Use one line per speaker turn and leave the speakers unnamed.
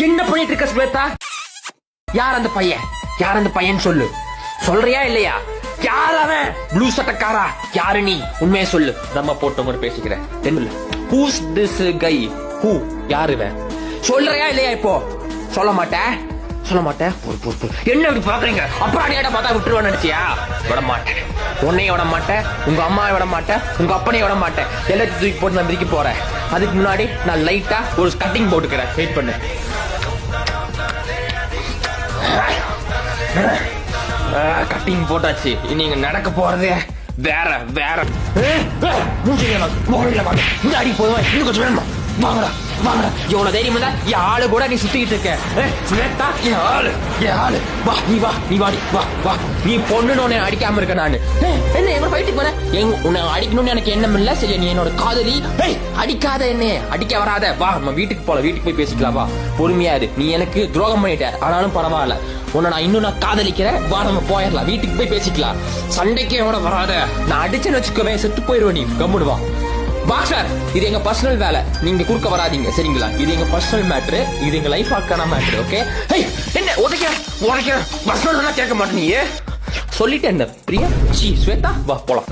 என்ன பண்ணிட்டு இருக்க ஸ்வேதா? யார் அந்த பையன்? யார் அந்த பையன் சொல்லு. சொல்றியா இல்லையா? யார் அவன்? ப்ளூ சட்டக்காரா? யாரு நீ? உண்மையை சொல்லு. நம்ம போட்டவங்க பேசிக்கிறேன். தெரியல. Who's this guy? ஹூ? யாரு இவன்? சொல்றியா இல்லையா? இப்போ சொல்ல மாட்டேன். சொல்ல மாட்டேன். என்ன இப்படி பாக்குறீங்க? அப்புறம் அடியாட்ட பார்த்தா விட்டுருவான்னு நினைச்சியா? விட மாட்டேன். உன்னையும் விட மாட்டேன், உங்க அம்மாவை விட மாட்டேன், உங்க அப்பனையும் விட மாட்டேன். எல்லாத்தையும் தூக்கி போட்டு நான் மிதிக்க போறேன். அதுக்கு முன்னாடி நான் லைட்டா ஒரு கட்டிங் போட்டுக்கிறேன். வெயிட் பண்ணு. கட்டிங் போட்டாச்சு. நீங்க நடக்க போறது வேற வேற. அடி போதுமா? இன்னும் கொஞ்சம் வேணுமா? வாங்கடா வாங்கடா. எவ்வளவு தைரியம் இருந்தா என் ஆளு கூட நீ சுத்திக்கிட்டு இருக்க. என் ஆளு வா. நீ வா, நீ வாடி, வா வா. நீ பொண்ணுன்னு அடிக்காம இருக்க. நானு என்ன எங்க போயிட்டு போறேன்? உன்னை அடிக்கணும்னு எனக்கு எண்ணம் இல்ல. சரி, நீ என்னோட காதலி. அடிக்காத, என்ன அடிக்க வராத. வா, நம்ம வீட்டுக்கு போல. வீட்டுக்கு போய் பேசிக்கலாம். வா, பொறுமையா இரு. நீ எனக்கு துரோகம் பண்ணிட்ட, ஆனாலும் பரவாயில்ல. உன்னை நான் இன்னும் காதலிக்கிறேன். வா, நம்ம போயிடலாம். வீட்டுக்கு போய் பேசிக்கலாம். சண்டைக்கே எவ்வளவு வராத. நான் அடிச்சேன்னு வச்சுக்கவே செத்து போயிருவேன். நீ கம்முடு வா. பாக்ஸர், இது எங்க பர்சனல் வேலை. நீங்க குறுக்க வராதீங்க, சரிங்களா? இது எங்க பர்சனல் மேட்ரு. இது எங்க லைஃப் ஆக்கான மேட்ரு. ஓகே? என்ன உதைக்க பர்சனல் கேட்க மாட்டேன். நீ சொல்லிட்டு என்ன பிரியா? ஸ்வேதா, வா போலாம்.